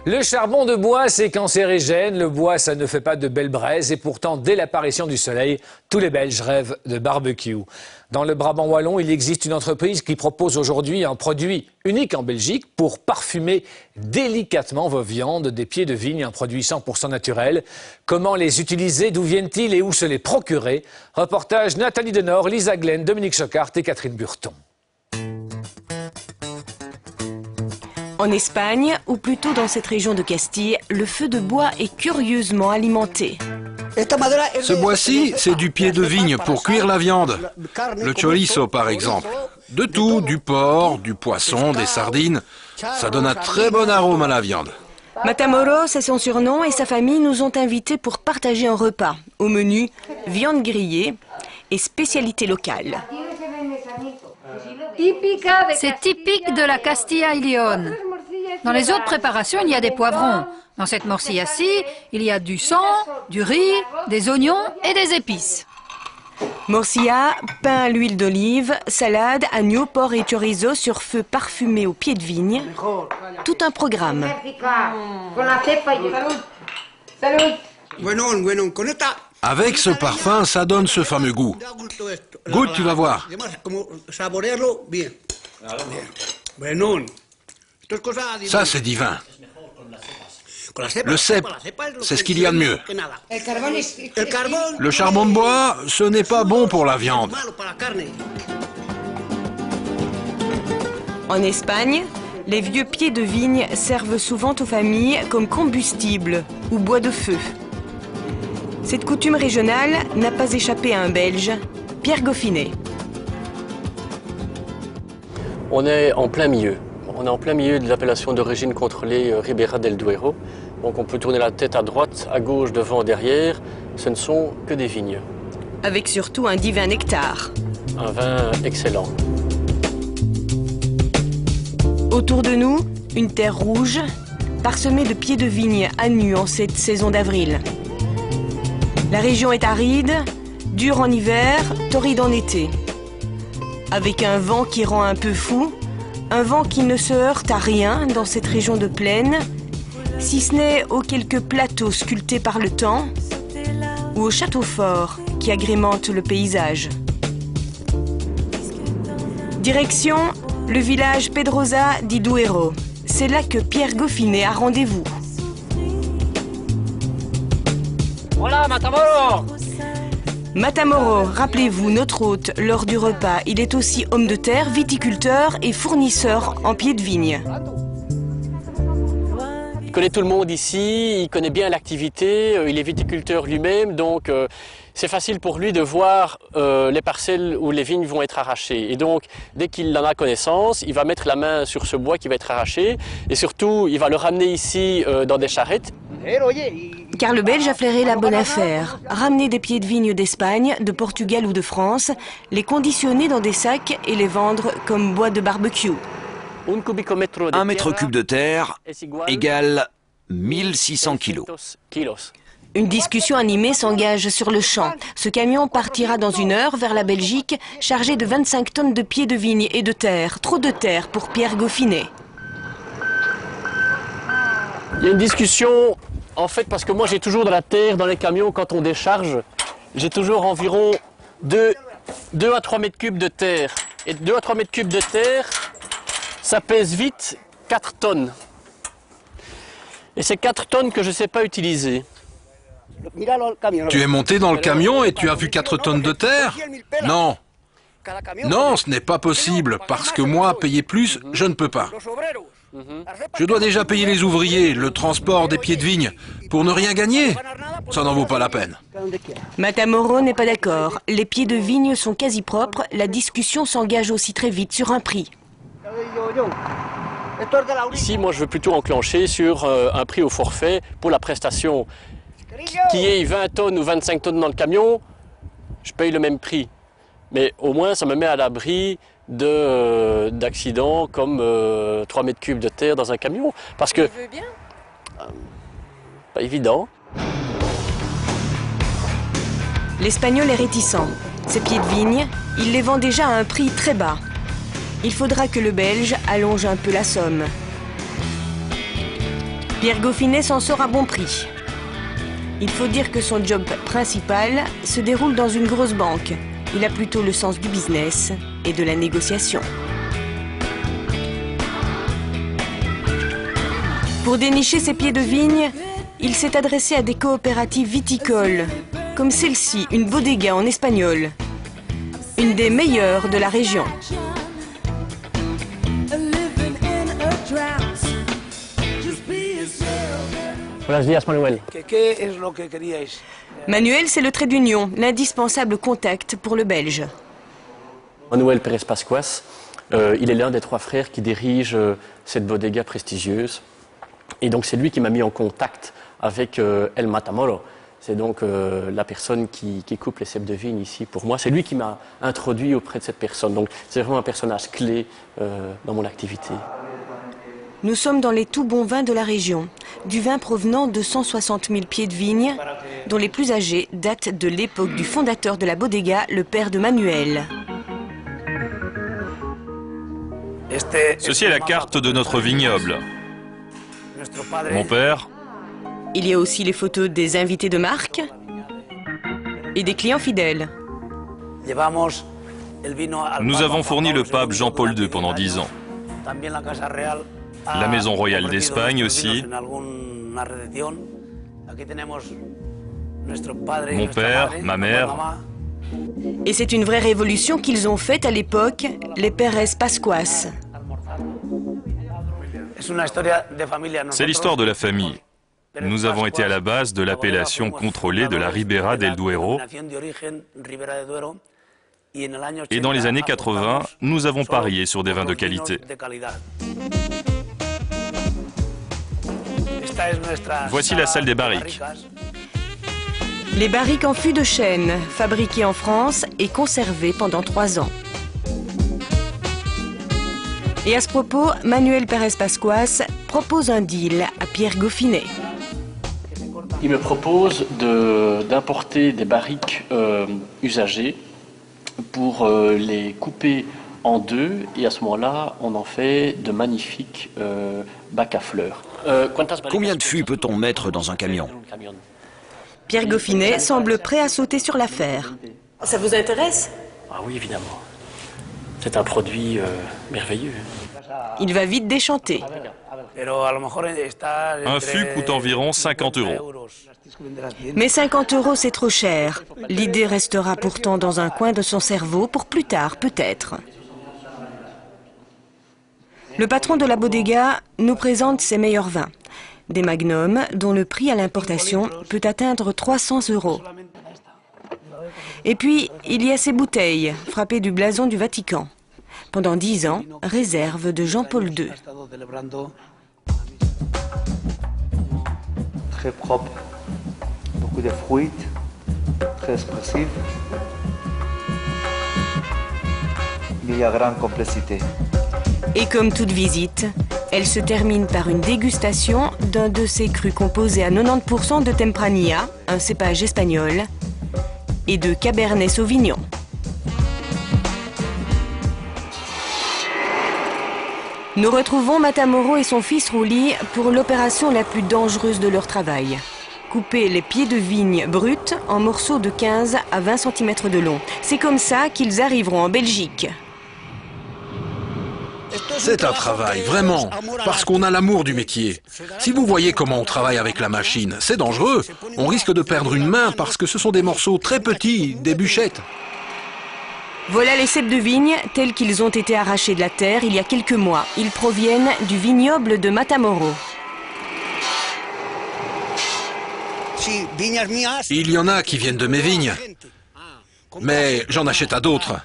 Le charbon de bois, c'est cancérigène. Le bois, ça ne fait pas de belles braises. Et pourtant, dès l'apparition du soleil, tous les Belges rêvent de barbecue. Dans le Brabant wallon, il existe une entreprise qui propose aujourd'hui un produit unique en Belgique pour parfumer délicatement vos viandes, des pieds de vigne, un produit 100% naturel. Comment les utiliser, d'où viennent-ils et où se les procurer? Reportage Nathalie Denor, Lisa Glenn, Dominique Chocart et Catherine Burton. En Espagne, ou plutôt dans cette région de Castille, le feu de bois est curieusement alimenté. Ce bois-ci, c'est du pied de vigne pour cuire la viande. Le chorizo, par exemple. De tout, du porc, du poisson, des sardines. Ça donne un très bon arôme à la viande. Matamoros, c'est son surnom, et sa famille nous ont invités pour partager un repas. Au menu, viande grillée et spécialité locale. C'est typique de la Castilla y León. Dans les autres préparations, il y a des poivrons. Dans cette morcilla-ci, il y a du sang, du riz, des oignons et des épices. Morcilla, pain à l'huile d'olive, salade, agneau, porc et chorizo sur feu parfumé au pied de vigne. Tout un programme. Avec ce parfum, ça donne ce fameux goût. Goûte, tu vas voir. Ça, c'est divin. Le cep, c'est ce qu'il y a de mieux. Le charbon de bois, ce n'est pas bon pour la viande. En Espagne, les vieux pieds de vigne servent souvent aux familles comme combustible ou bois de feu. Cette coutume régionale n'a pas échappé à un Belge, Pierre Goffinet. On est en plein milieu. On est en plein milieu de l'appellation d'origine contrôlée Ribera del Duero. Donc on peut tourner la tête à droite, à gauche, devant, derrière. Ce ne sont que des vignes. Avec surtout un divin nectar. Un vin excellent. Autour de nous, une terre rouge, parsemée de pieds de vigne à nu en cette saison d'avril. La région est aride, dure en hiver, torride en été. Avec un vent qui rend un peu fou, un vent qui ne se heurte à rien dans cette région de plaine, si ce n'est aux quelques plateaux sculptés par le temps ou aux châteaux forts qui agrémentent le paysage. Direction le village Pedrosa di Duero. C'est là que Pierre Goffinet a rendez-vous. Voilà, Matamoro! Matamoro, rappelez-vous, notre hôte lors du repas, il est aussi homme de terre, viticulteur et fournisseur en pied de vigne. Il connaît tout le monde ici, il connaît bien l'activité, il est viticulteur lui-même, donc c'est facile pour lui de voir les parcelles où les vignes vont être arrachées. Et donc, dès qu'il en a connaissance, il va mettre la main sur ce bois qui va être arraché et surtout, il va le ramener ici dans des charrettes. Car le Belge a flairé la bonne affaire. Ramener des pieds de vigne d'Espagne, de Portugal ou de France, les conditionner dans des sacs et les vendre comme bois de barbecue. Un mètre cube de terre égale 1600 kilos. Une discussion animée s'engage sur le champ. Ce camion partira dans 1 heure vers la Belgique, chargé de 25 tonnes de pieds de vigne et de terre. Trop de terre pour Pierre Goffinet. Il y a une discussion, en fait, parce que moi j'ai toujours de la terre dans les camions quand on décharge. J'ai toujours environ 2 à 3 mètres cubes de terre. Et 2 à 3 mètres cubes de terre, ça pèse vite 4 tonnes. Et c'est 4 tonnes que je ne sais pas utiliser. Tu es monté dans le camion et tu as vu 4 tonnes de terre? Non. Non, ce n'est pas possible, parce que moi, payer plus, je ne peux pas. Je dois déjà payer les ouvriers, le transport des pieds de vigne. Pour ne rien gagner, ça n'en vaut pas la peine. Matamoro n'est pas d'accord. Les pieds de vigne sont quasi propres. La discussion s'engage aussi très vite sur un prix. Ici, moi, je veux plutôt enclencher sur un prix au forfait pour la prestation. Qu'il y ait 20 tonnes ou 25 tonnes dans le camion, je paye le même prix. Mais au moins, ça me met à l'abri d'accidents comme 3 mètres cubes de terre dans un camion. Parce que... Tu veux bien ? Pas évident. L'Espagnol est réticent. Ces pieds de vigne, il les vend déjà à un prix très bas. Il faudra que le Belge allonge un peu la somme. Pierre Goffinet s'en sort à bon prix. Il faut dire que son job principal se déroule dans une grosse banque. Il a plutôt le sens du business et de la négociation. Pour dénicher ses pieds de vigne, il s'est adressé à des coopératives viticoles, comme celle-ci, une bodega en espagnol, une des meilleures de la région. Buenos días, Manuel. Manuel, c'est le trait d'union, l'indispensable contact pour le Belge. Manuel Pérez Pascuas, il est l'un des 3 frères qui dirigent cette bodega prestigieuse. Et donc c'est lui qui m'a mis en contact avec El Matamoro. C'est donc la personne qui coupe les cèpes de vigne ici pour moi. C'est lui qui m'a introduit auprès de cette personne. Donc c'est vraiment un personnage clé dans mon activité. Nous sommes dans les tout bons vins de la région. Du vin provenant de 160 000 pieds de vigne, dont les plus âgés datent de l'époque du fondateur de la bodega, le père de Manuel. Ceci est la carte de notre vignoble. Mon père. Il y a aussi les photos des invités de marque et des clients fidèles. Nous avons fourni le pape Jean-Paul II pendant 10 ans. La Maison royale d'Espagne aussi. Mon père, ma mère. Et c'est une vraie révolution qu'ils ont faite à l'époque, les Pérez Pascuas. C'est l'histoire de la famille. Nous avons été à la base de l'appellation contrôlée de la Ribera del Duero. Et dans les années 80, nous avons parié sur des vins de qualité. Voici la salle des barriques. Les barriques en fût de chêne, fabriquées en France et conservées pendant 3 ans. Et à ce propos, Manuel Pérez Pascuas propose un deal à Pierre Goffinet. Il me propose d'importer des barriques usagées pour les couper en 2 et à ce moment-là, on en fait de magnifiques bacs à fleurs. Combien de fûts peut-on mettre dans un camion? Pierre Goffinet semble prêt à sauter sur l'affaire. Ça vous intéresse? Ah oui, évidemment. C'est un produit merveilleux. Il va vite déchanter. Un fût coûte environ 50 €. Mais 50 €, c'est trop cher. L'idée restera pourtant dans un coin de son cerveau pour plus tard, peut-être. Le patron de la bodega nous présente ses meilleurs vins. Des magnums dont le prix à l'importation peut atteindre 300 €. Et puis, il y a ces bouteilles, frappées du blason du Vatican. Pendant 10 ans, réserve de Jean-Paul II. Très propre, beaucoup de fruits, très expressif. Il y a grande complexité. Et comme toute visite, elle se termine par une dégustation d'un de ces crus composés à 90% de Tempranillo, un cépage espagnol, et de Cabernet Sauvignon. Nous retrouvons Matamoro et son fils Rulli pour l'opération la plus dangereuse de leur travail. Couper les pieds de vigne bruts en morceaux de 15 à 20 cm de long. C'est comme ça qu'ils arriveront en Belgique. C'est un travail, vraiment, parce qu'on a l'amour du métier. Si vous voyez comment on travaille avec la machine, c'est dangereux. On risque de perdre une main parce que ce sont des morceaux très petits, des bûchettes. Voilà les cèpes de vigne tels qu'ils ont été arrachés de la terre il y a quelques mois. Ils proviennent du vignoble de Matamoro. Il y en a qui viennent de mes vignes, mais j'en achète à d'autres.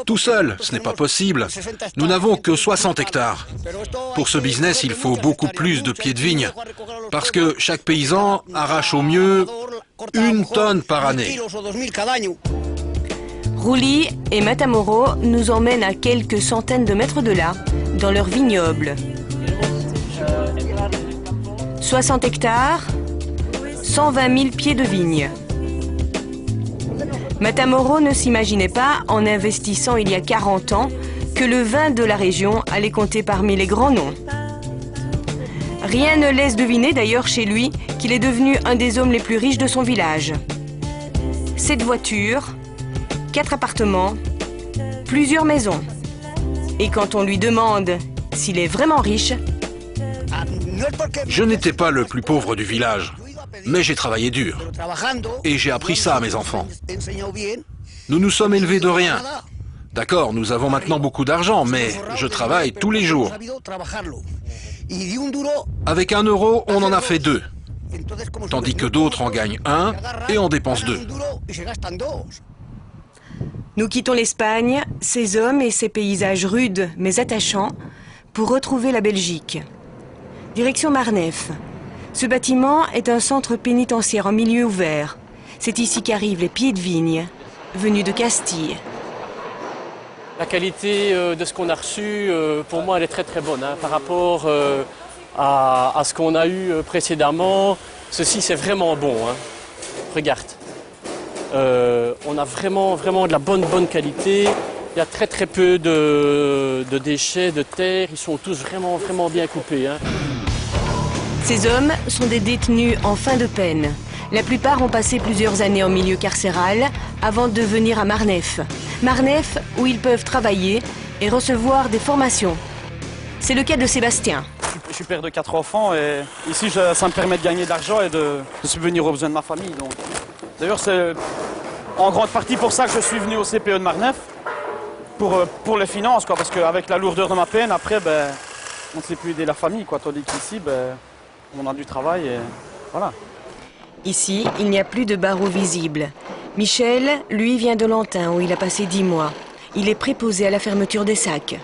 Tout seul, ce n'est pas possible. Nous n'avons que 60 hectares. Pour ce business, il faut beaucoup plus de pieds de vigne, parce que chaque paysan arrache au mieux 1 tonne par année. Rulli et Matamoro nous emmènent à quelques centaines de mètres de là, dans leur vignoble. 60 hectares, 120 000 pieds de vigne. Matamoro ne s'imaginait pas, en investissant il y a 40 ans, que le vin de la région allait compter parmi les grands noms. Rien ne laisse deviner d'ailleurs chez lui qu'il est devenu un des hommes les plus riches de son village. 7 voitures, 4 appartements, plusieurs maisons. Et quand on lui demande s'il est vraiment riche... Je n'étais pas le plus pauvre du village, mais j'ai travaillé dur. Et j'ai appris ça à mes enfants. Nous nous sommes élevés de rien. D'accord, nous avons maintenant beaucoup d'argent, mais je travaille tous les jours. Avec 1 euro, on en a fait 2. Tandis que d'autres en gagnent 1 et en dépensent 2. Nous quittons l'Espagne, ses hommes et ses paysages rudes mais attachants, pour retrouver la Belgique. Direction Marneffe. Ce bâtiment est un centre pénitentiaire en milieu ouvert. C'est ici qu'arrivent les pieds de vigne, venus de Castille. La qualité de ce qu'on a reçu, pour moi, elle est très très bonne. Hein, par rapport à ce qu'on a eu précédemment, ceci c'est vraiment bon. Hein. Regarde, on a vraiment de la bonne qualité. Il y a très peu de déchets, de terre. Ils sont tous vraiment bien coupés. Hein. Ces hommes sont des détenus en fin de peine. La plupart ont passé plusieurs années en milieu carcéral avant de venir à Marneffe. Marneffe où ils peuvent travailler et recevoir des formations. C'est le cas de Sébastien. Je suis père de 4 enfants et ici ça me permet de gagner de l'argent et de subvenir aux besoins de ma famille. D'ailleurs c'est en grande partie pour ça que je suis venu au CPE de Marneffe, pour les finances, quoi, parce qu'avec la lourdeur de ma peine, après on ne sait plus aider la famille, quoi, tandis qu'ici on a du travail et voilà. Ici, il n'y a plus de barreaux visibles. Michel, lui, vient de Lantin, où il a passé 10 mois. Il est préposé à la fermeture des sacs.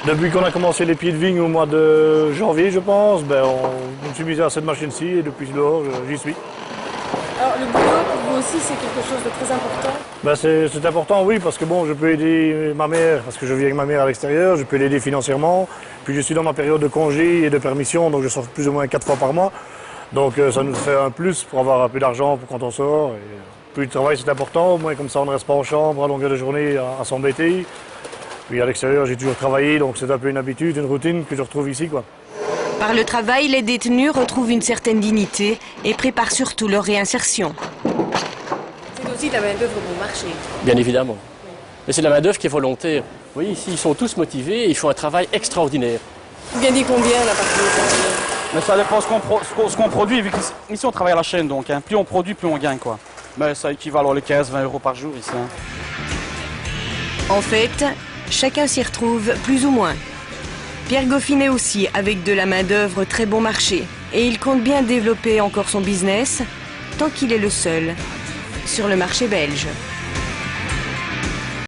Depuis qu'on a commencé les pieds de vigne au mois de janvier, je pense, on s'est mis à cette machine-ci et depuis lors, j'y suis. Alors, le boulot, pour vous aussi, c'est quelque chose de très important? C'est important, oui, parce que je peux aider ma mère, parce que je vis avec ma mère à l'extérieur, je peux l'aider financièrement. Puis je suis dans ma période de congé et de permission, donc je sors plus ou moins 4 fois par mois. Donc ça nous fait un plus pour avoir un peu d'argent pour quand on sort. Et puis le travail c'est important, au moins comme ça on ne reste pas en chambre à longueur de journée à s'embêter. Puis à l'extérieur j'ai toujours travaillé, donc c'est un peu une habitude, une routine que je retrouve ici, quoi. Par le travail, les détenus retrouvent une certaine dignité et préparent surtout leur réinsertion. C'est aussi de la main-d'œuvre bon marché. Bien évidemment. Mais c'est de la main-d'œuvre qui est volontaire. Oui, ici ils sont tous motivés et ils font un travail extraordinaire. Vous gagnez combien là par jour? Mais ça dépend ce qu'on produit, vu qu'ici on travaille à la chaîne, donc hein, plus on produit, plus on gagne, quoi. Mais ça équivaut à les 15-20 euros par jour ici. Hein. En fait, chacun s'y retrouve plus ou moins. Pierre Goffinet aussi, avec de la main-d'œuvre très bon marché. Et il compte bien développer encore son business, tant qu'il est le seul sur le marché belge.